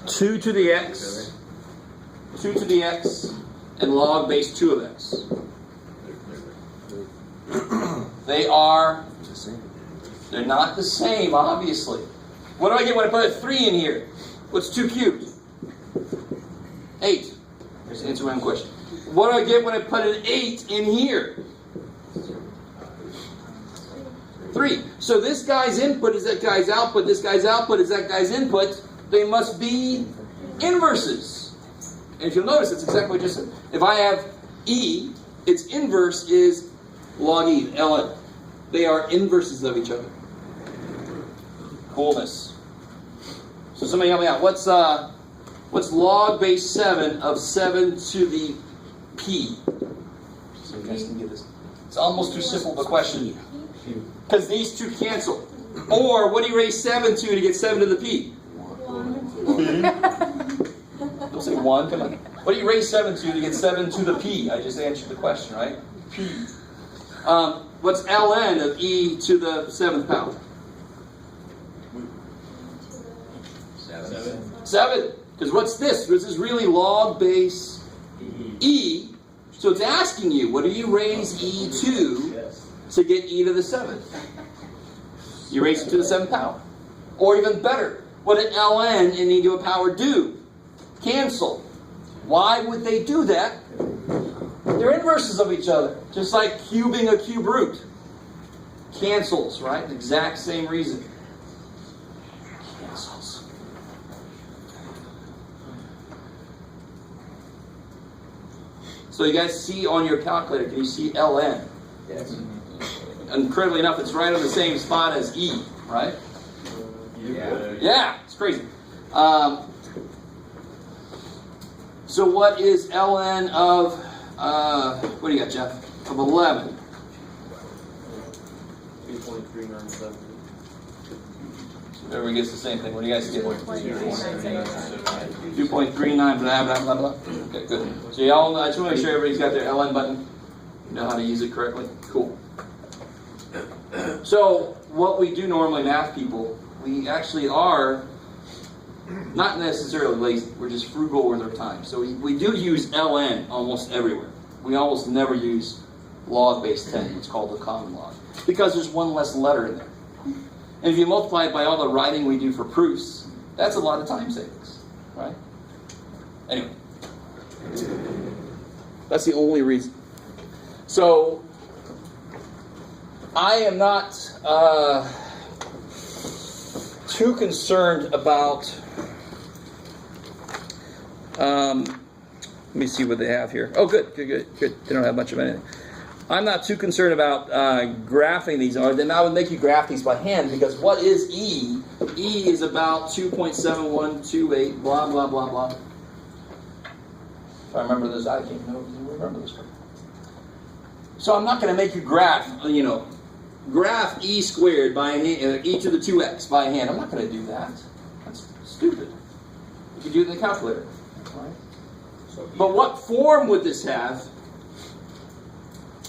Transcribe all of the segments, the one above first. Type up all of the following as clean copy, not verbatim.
2 to the x, 2 to the x, and log base 2 of x. They're not the same, obviously. What do I get when I put a 3 in here? What's 2 cubed? 8. There's the answer to my own question. What do I get when I put an 8 in here? 3. So this guy's input is that guy's output. This guy's output is that guy's input. They must be inverses. And if you'll notice, it's exactly what I just said. If I have E, its inverse is log E, ln. They are inverses of each other. Coolness. So somebody help me out. What's log base 7 of 7 to the p? So you guys can get this. It's almost too simple of a question. Because these two cancel. Or what do you raise 7 to get 7 to the p? 1. Don't say 1, come on. What do you raise 7 to get 7 to the p? I just answered the question, right? P. What's ln of e to the 7th power? 7. Because what's this? This is really log base e. So it's asking you, what do you raise e to get e to the 7th? You raise it to the 7th power. Or even better, what did ln and e to a power do? Cancel. Why would they do that? They're inverses of each other. Just like cubing a cube root. Cancels, right? The exact same reason. Cancels. So you guys see on your calculator, can you see ln? Yes. Incredibly enough, it's right on the same spot as E, right? Yeah, it's crazy. So what is ln of, what do you got, Jeff? Of 11? 2.397. Everyone gets the same thing. What do you guys get? 2.397. 2.39, blah, blah, blah, blah. Okay, good. So y'all know, I just want to make sure everybody's got their ln button. You know how to use it correctly? Cool. So, what we do normally, math people, we actually are not necessarily lazy. We're just frugal with our time. So we do use ln almost everywhere. We almost never use log base 10. It's called the common log. Because there's one less letter in there. And if you multiply it by all the writing we do for proofs, that's a lot of time savings. Right? Anyway. That's the only reason. So, I am not too concerned about, let me see what they have here. Oh, good. They don't have much of anything. I'm not too concerned about graphing these. Or then I would make you graph these by hand, because what is E? E is about 2.7128, blah, blah, blah, blah. If I remember this, I can't remember this one. So I'm not going to make you graph, graph e squared by e to the 2x by hand. I'm not going to do that. That's stupid. You can do it in the calculator. Right? But what form would this have?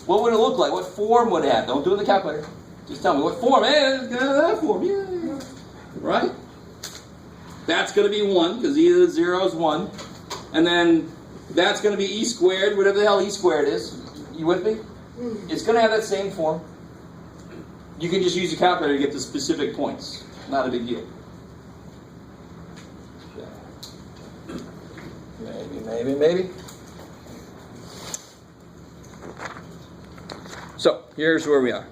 What would it look like? What form would it have? Don't do it in the calculator. Just tell me what form. Hey, it's got that form. Yeah. Right? That's going to be 1, because e to the 0 is 1. And then that's going to be e squared, whatever the hell e squared is. You with me? It's going to have that same form. You can just use a calculator to get the specific points. Not a big deal. Maybe. So, here's where we are.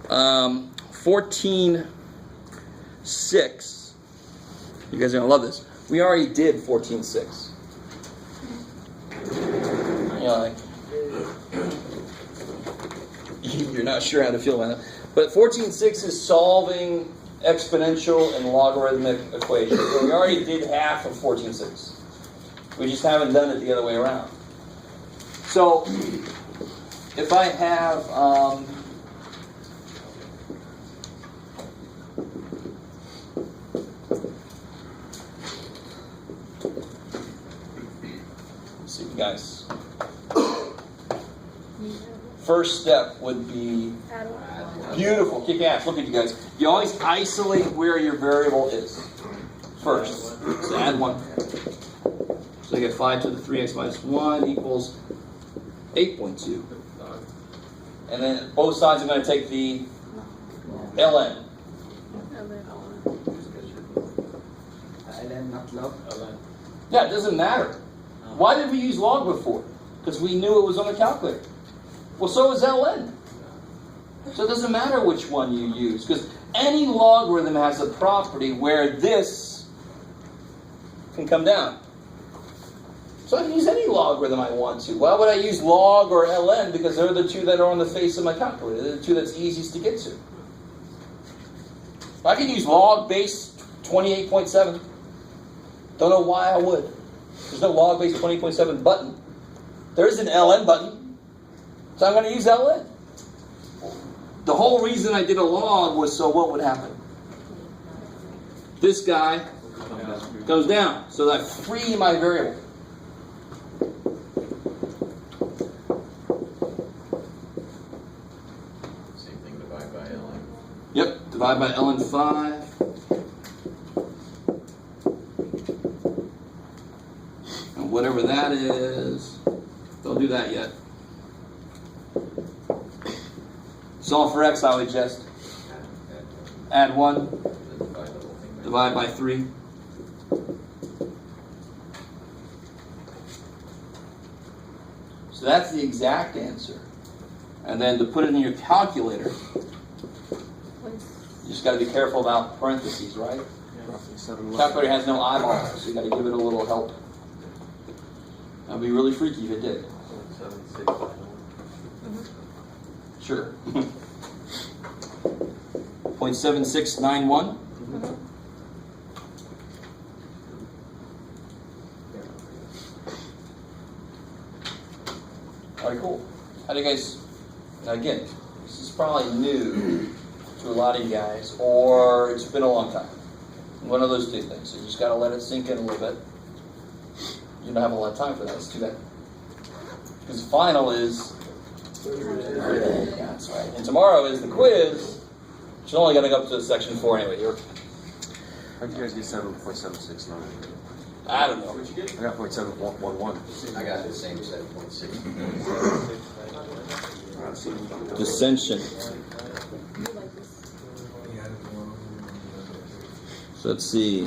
14.6. You guys are going to love this. We already did 14.6. You're not sure how to feel about it. But 14.6 is solving exponential and logarithmic equations. So we already did half of 14.6. We just haven't done it the other way around. So if I have let's see, guys. First step would be beautiful. Kick ass. Look at you guys. You always isolate where your variable is first. So add 1. So I get 5 to the 3x minus 1 equals 8.2. And then both sides I'm going to take the ln. ln, not log. Yeah, it doesn't matter. Why did we use log before? Because we knew it was on the calculator. Well, so is ln. So it doesn't matter which one you use, because any logarithm has a property where this can come down. So I can use any logarithm I want to. Why would I use log or ln? Because they're the two that are on the face of my calculator. They're the two that's easiest to get to. I can use log base 28.7. Don't know why I would. There's no log base 20.7 button. There is an ln button. So I'm going to use ln. The whole reason I did a log was so what would happen? This guy goes down. So that I free my variable. Same thing, divide by ln. Yep, divide by ln 5. And whatever that is, don't do that yet. Solve for x, I would just add 1, divide by 3. So that's the exact answer. And then to put it in your calculator, you just got to be careful about parentheses, right? Calculator has no eyeballs, so you got to give it a little help. That'd be really freaky if it did. Sure. 0.7691. All right, cool. How do you guys? Now again, this is probably new to a lot of you guys, or it's been a long time. One of those two things. So you just got to let it sink in a little bit. You don't have a lot of time for that. It's too bad. Because the final is. That's right. And tomorrow is the quiz. Which is only going to go up to section 4 anyway. How'd you guys get 7.769? I don't know. I got 0.711. I got the same 7.6. Dissension. So let's see.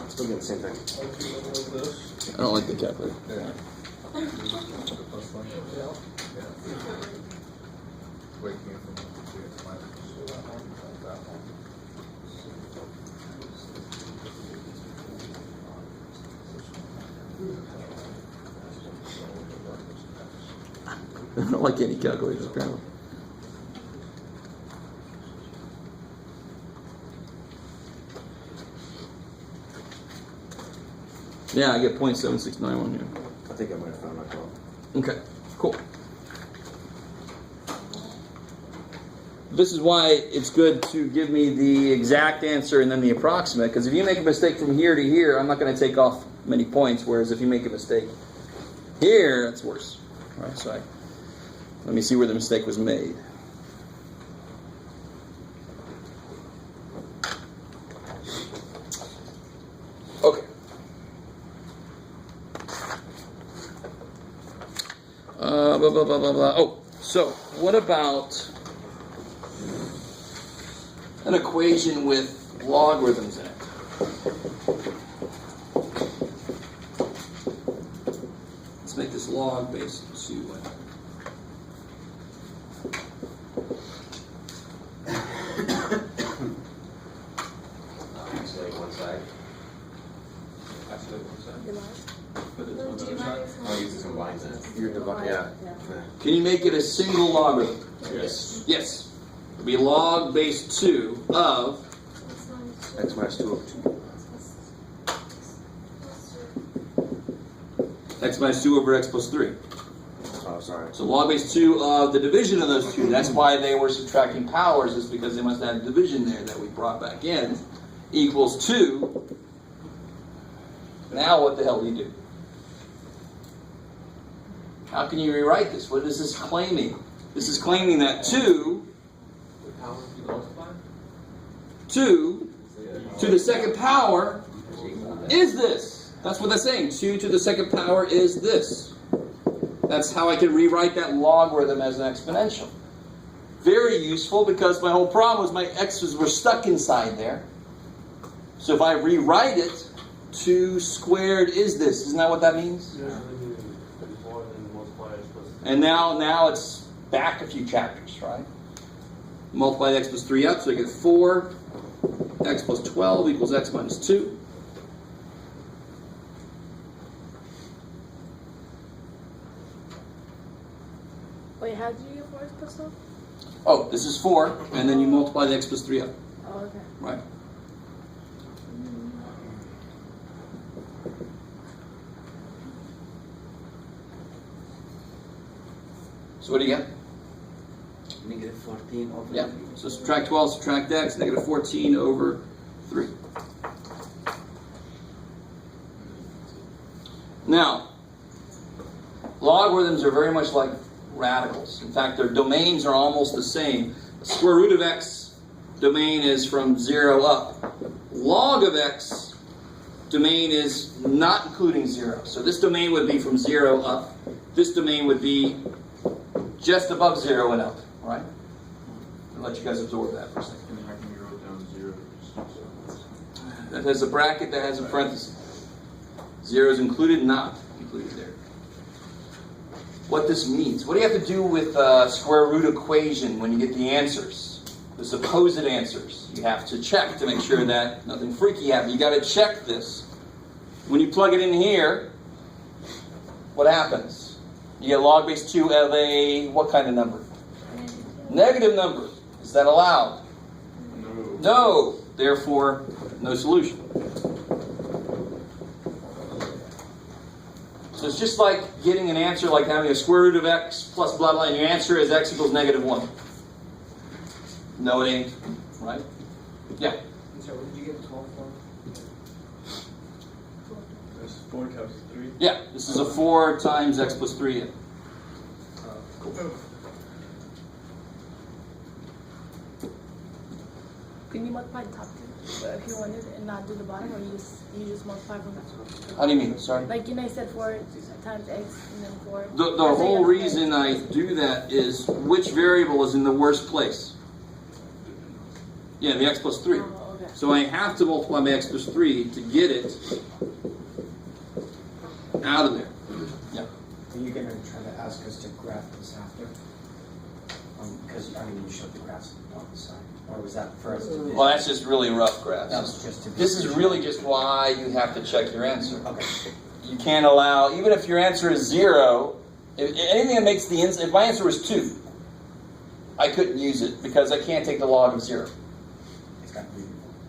Still getting the same thing. I don't like the calculator. I don't like any calculators apparently. Yeah, I get 0.7691 here. I think I might have found my problem. Okay, cool. This is why it's good to give me the exact answer and then the approximate, because if you make a mistake from here to here, I'm not going to take off many points, whereas if you make a mistake here, that's worse. All right, so let me see where the mistake was made. Okay. Blah, blah, blah, blah, blah. Oh, so what about an equation with logarithms in it? Let's make this log base 2. Isolate one side. I'll use this combined then. You're dividing, yeah. Can you make it a single logarithm? Yes. Yes. It'll be log base 2 of X minus 2 over 2. x minus 2 over x plus 3. Oh, sorry. So log base 2 of the division of those two. That's why they were subtracting powers, is because they must have a division there that we brought back in, equals 2. Now what the hell do you do? How can you rewrite this? What is this claiming? This is claiming that 2 to the second power is this. That's what that's saying. 2 to the second power is this. That's how I can rewrite that logarithm as an exponential. Very useful, because my whole problem was my x's were stuck inside there. So if I rewrite it, 2 squared is this. Isn't that what that means? Yeah. And now it's back a few chapters, right? Multiply x plus 3 up, so I get 4. X plus 12 equals x minus 2. Wait, how do you get 4x plus 12? Oh, this is 4, and then you multiply the x plus 3 up, Oh, okay. right? So what do you get? Negative 14 over Yeah, so subtract 12, subtract x, negative 14 over 3. Now, logarithms are very much like radicals. In fact, their domains are almost the same. The square root of x domain is from 0 up. Log of x domain is not including 0. So this domain would be from 0 up. This domain would be just above 0 and up, right? I'll let you guys absorb that for a second. And how can you wrote down 0? That has a bracket, that has a parenthesis. 0 is included, not included there. What this means. What do you have to do with square root equation when you get the answers? The supposed answers. You have to check to make sure that nothing freaky happens. You got to check this. When you plug it in here, what happens? You get log base 2 of a what kind of number? Negative number. Is that allowed? No. No. Therefore, no solution. So it's just like getting an answer like having a square root of x plus blah blah, and your answer is x equals negative 1. No, it ain't. Right? Yeah. So what did you get 12 for? That's 4 times 3. Yeah. This is a 4 times x plus 3. Cool. Can you multiply the top two if you wanted and not do the bottom, or you just multiply from that? How do you mean? Sorry? Like, you know, you said 4 times x and then 4. The whole reason I do that is which variable is in the worst place? Yeah, the x plus 3. Oh, okay. So I have to multiply by x plus 3 to get it out of there. Yeah. Are you going to try to ask us to graph this after? Because, I mean, you showed the graphs on the side. Or was that for us to do? Well, that's just really rough graphs. That was just to This is really just why you have to check your answer. Okay. You can't allow, even if your answer is 0, if anything that makes the if my answer was 2, I couldn't use it because I can't take the log of 0. It's got to be.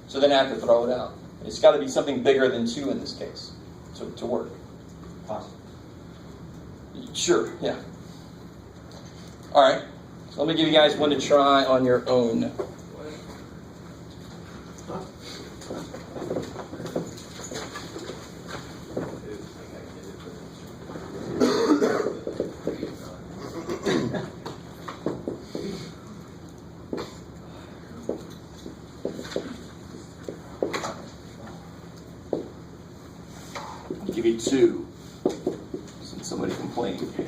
So then I have to throw it out. It's got to be something bigger than 2 in this case to work. Possible. Sure, yeah. All right. So let me give you guys one to try on your own. I'll give you 2. Since somebody complained here.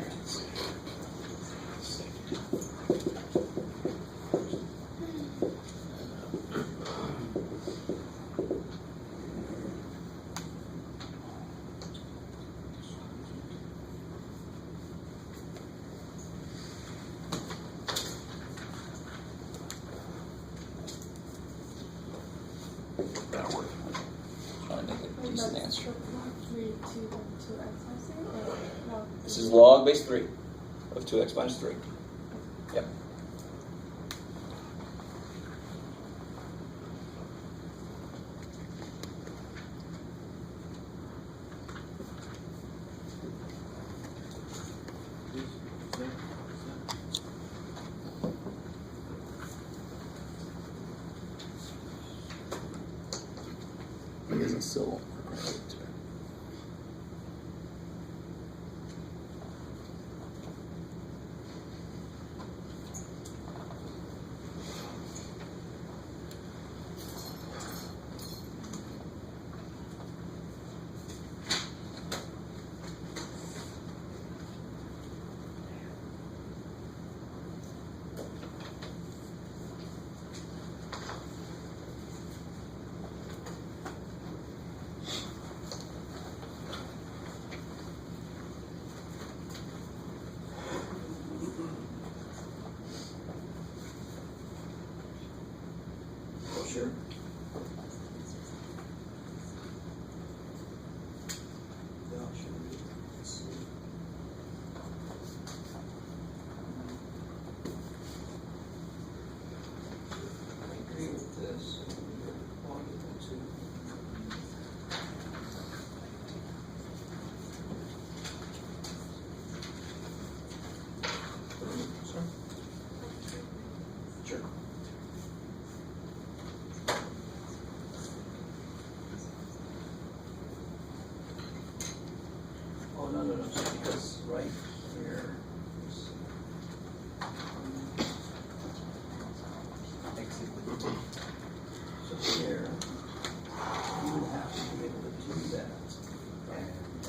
That'll work. Trying to make a decent answer. This is log base 3 of 2x minus 3. Yep. It isn't so. because right here. So here, you would have to be able to do that.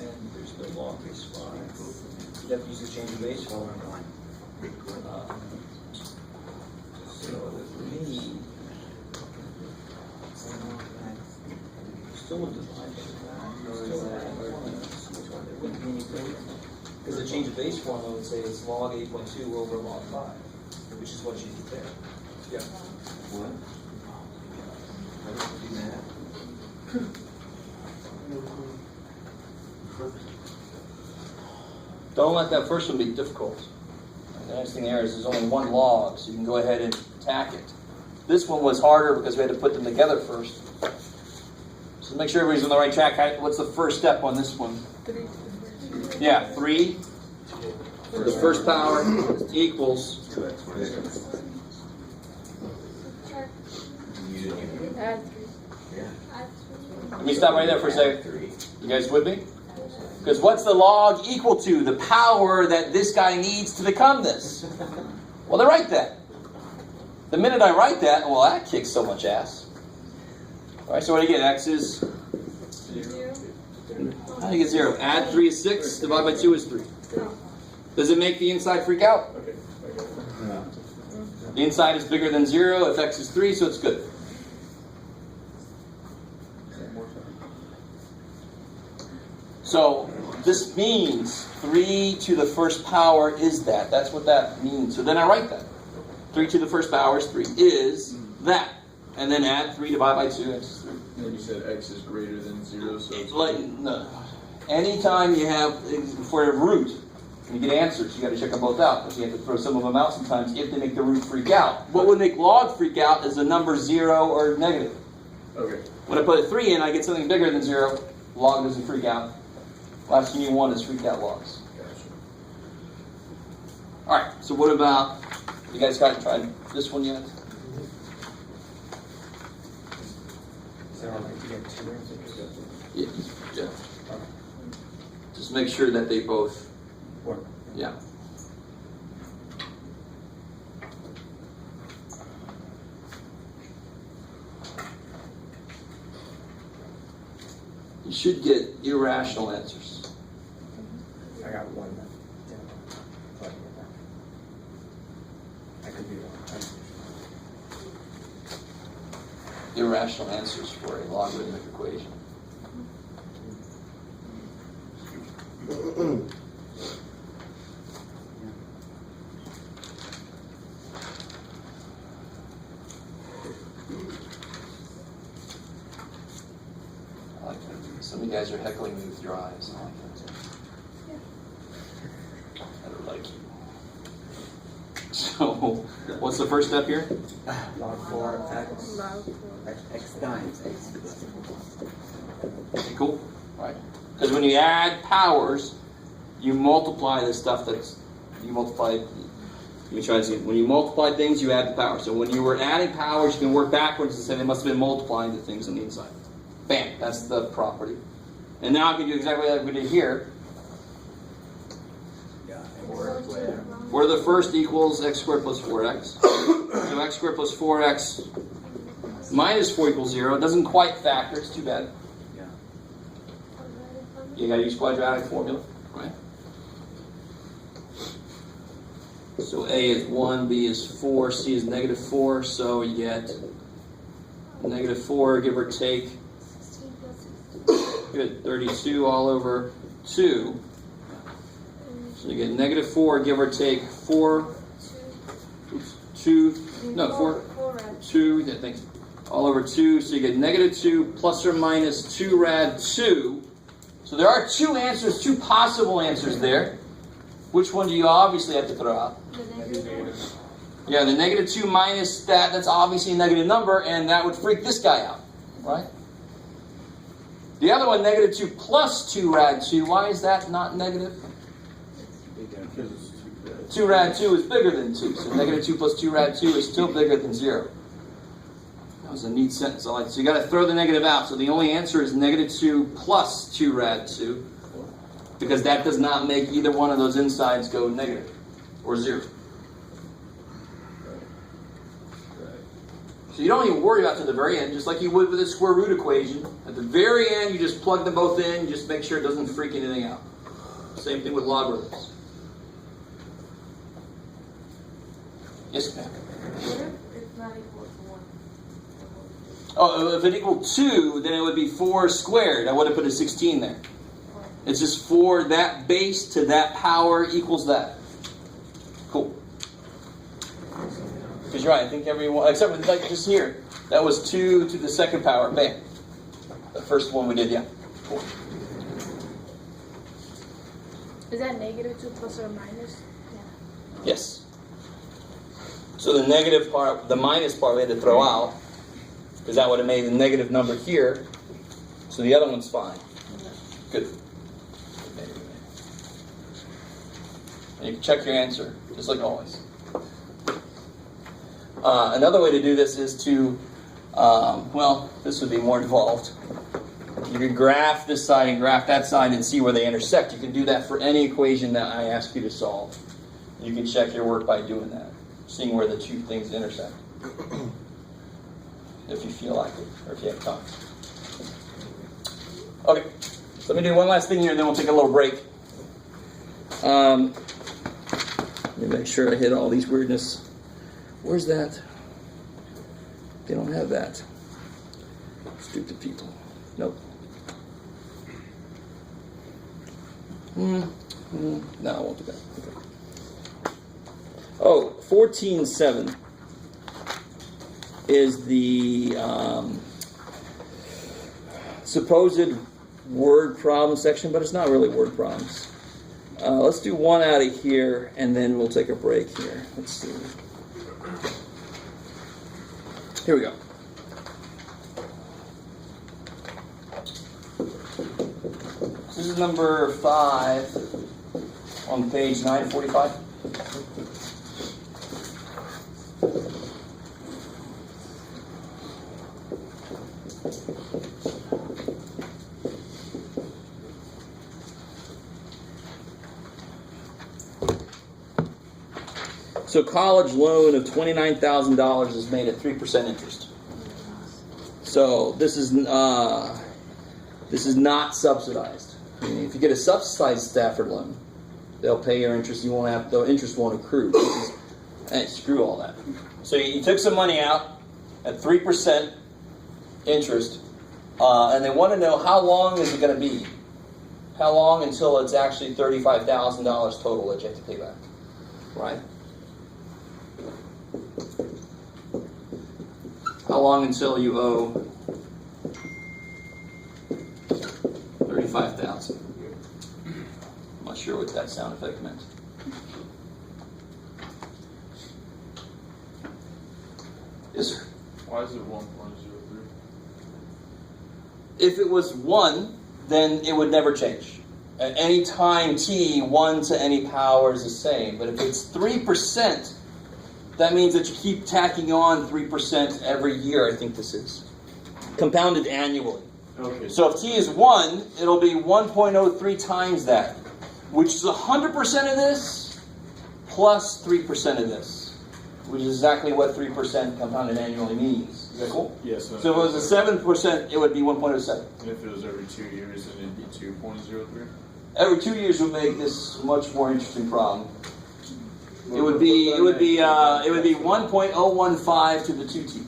And there's the log response. You have to use the change of base for one. So with me, still would divide there wouldn't be any greater. Because the change of base formula would say it's log 8.2 over log 5, which is what you get there. Yeah. What? How do you do that? Don't let that first one be difficult. The nice thing there is there's only one log, so you can go ahead and attack it. This one was harder because we had to put them together first. So make sure everybody's on the right track. What's the first step on this one? 3. Yeah, 3. The first power equals. You didn't even. Add 3. Yeah. Let me stop right there for a second. 3. You guys with me? Because what's the log equal to? The power that this guy needs to become this. Well, they write that. The minute I write that, well, that kicks so much ass. All right, so what do you get? X is? 0. How do you get 0? Add 3 is 6, divide by 2 is 3. Does it make the inside freak out? Okay, I got it. The inside is bigger than 0 if X is 3, so it's good. So this means 3 to the first power is that. That's what that means. So then I write that. 3 to the first power is 3 is that. And then add 3 divided by 2, X is 3. And then you said X is greater than 0, so it's Like, no. Anytime you have, for a root, you get answers, you got to check them both out. Because you have to throw some of them out sometimes if they make the root freak out. What would make log freak out is the number 0 or negative. okay. When I put a 3 in, I get something bigger than 0. Log doesn't freak out. Last thing you want is freak out logs. Gotcha. Alright, so what about, you guys got tried this one yet? Is there like to get 2 answers? Yeah. Just make sure that they both, Work. yeah. You should get irrational answers. I got one that didn't plug it back. I could be wrong. Irrational answers for a logarithmic equation. I like that. Some of you guys are heckling me with your eyes. I like that. I don't like you. So, what's the first step here? Log 4x. Log 4. X times x. Okay, cool. All right. Because when you add powers, you multiply the stuff that's, you multiply, let me try this again. When you multiply things, you add the power. So when you were adding powers, you can work backwards and say they must have been multiplying the things on the inside. Bam, that's the property. And now I can do exactly like we did here. Where the first equals x squared plus 4x. So x squared plus 4x minus 4 equals 0. It doesn't quite factor, it's too bad. You gotta use quadratic formula, right? So A is 1, B is 4, C is negative 4, so you get negative 4, give or take. Good, 32 all over 2. So you get negative 4, give or take 4, 2, no, 4, 2, yeah, thanks. All over 2, so you get negative 2 plus or minus 2 rad 2. So there are 2 answers, 2 possible answers there. Which one do you obviously have to throw out? Yeah, the negative 2 minus that, that's obviously a negative number, and that would freak this guy out, right? The other one, negative 2 plus 2 rad 2, why is that not negative? Because it's too bad. 2 rad 2 is bigger than 2, so negative 2 plus 2 rad 2 is still bigger than 0. That was a neat sentence. I like it. So you got to throw the negative out. So the only answer is negative 2 plus 2 rad 2. because that does not make either one of those insides go negative or 0. So you don't even worry about to the very end, just like you would with a square root equation. At the very end, you just plug them both in, just make sure it doesn't freak anything out. Same thing with logarithms. Yes, ma'am. What if it's not equal to 1? Oh, if it equaled 2, then it would be 4 squared. I would have put a 16 there. It's just 4, that base to that power equals that. Cool. Because you're right, I think everyone, except for like just here, that was 2 to the second power. Bam. The first one we did, yeah. Cool. Is that negative 2 plus or minus? Yeah. Yes. So the negative part, the minus part we had to throw out, because that would have made the negative number here. So the other one's fine. Good. And you can check your answer, just like always. Another way to do this is to, well, this would be more involved. You can graph this side and graph that side and see where they intersect. You can do that for any equation that I ask you to solve. You can check your work by doing that, seeing where the two things intersect. If you feel like it, or if you have time. Okay, so let me do one last thing here and then we'll take a little break. Let me make sure I hit all these weirdness. Where's that? They don't have that. Stupid people. Nope. No, I won't do that. Okay. Oh, 14.7 is the supposed word problem section, but it's not really word problems. Let's do one out of here, and then we'll take a break here. Let's see. Here we go. This is number 5 on page 945. So college loan of $29,000 is made at 3% interest. So this is not subsidized. I mean, if you get a subsidized Stafford loan, they'll pay your interest. You won't have the interest won't accrue. Screw all that. So you took some money out at 3% interest, and they want to know how long is it going to be? How long until it's actually $35,000 total that you have to pay back, right? How long until you owe $35,000? I'm not sure what that sound effect meant. Yes, sir. Why is it 1.03? If it was 1, then it would never change. At any time t, 1 to any power is the same. But if it's 3%, that means that you keep tacking on 3% every year, I think this is. Compounded annually. Okay. So if t is 1, it'll be 1.03 times that, which is 100% of this plus 3% of this, which is exactly what 3% compounded annually means. Is that cool? Yes. So if it was a 7%, it would be 1.07. And if it was every 2 years, then it'd be 2.03? Every 2 years would make this a much more interesting problem. It would be 1.015 to the 2t.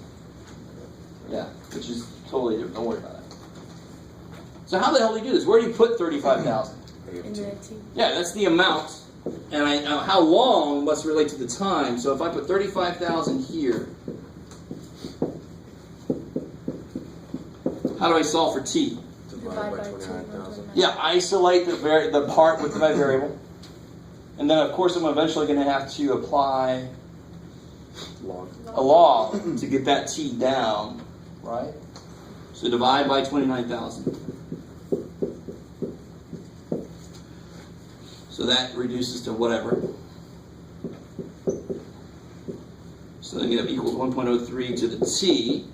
Yeah, which is totally different. Don't worry about that. So how the hell do you do this? Where do you put 35,000? In the t. Yeah, that's the amount, and how long must relate to the time. So if I put 35,000 here, how do I solve for t? Divide by 2. Yeah, isolate the part with my variable. And then, of course, I'm eventually going to have to apply a log to get that t down, right? So divide by 29,000. So that reduces to whatever. So then you have equals 1.03 to the t.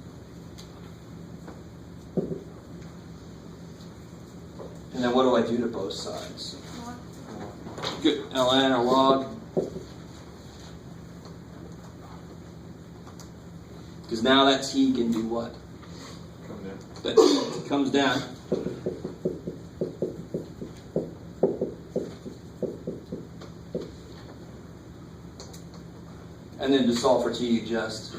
And then what do I do to both sides? Good. LN or log. Because now that T can do what? Come down. That comes down. And then to solve for T, you just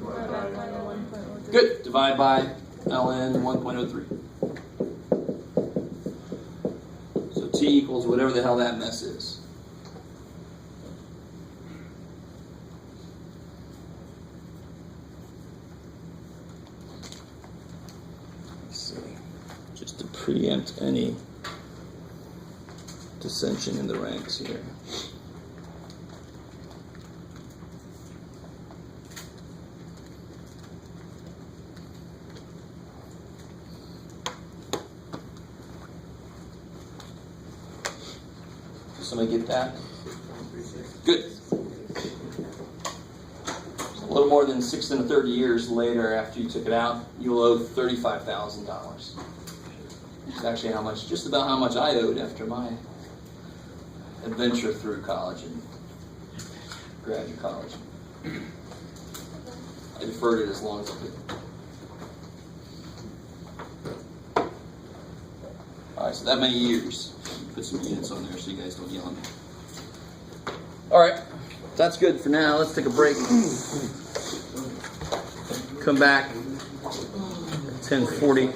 Divide by 1.03. good. Divide by ln 1.03. So T equals whatever the hell that mess is. Let's see. Just to preempt any dissension in the ranks here. Somebody get that? Good. So a little more than 6 1/3 years later, after you took it out, you'll owe $35,000. It's actually how much, just about how much I owed after my adventure through college and graduate college. I deferred it as long as I could. All right, so that many years. Put some units on there so you guys don't yell at me. All right, that's good for now. Let's take a break. Come back. 10:40.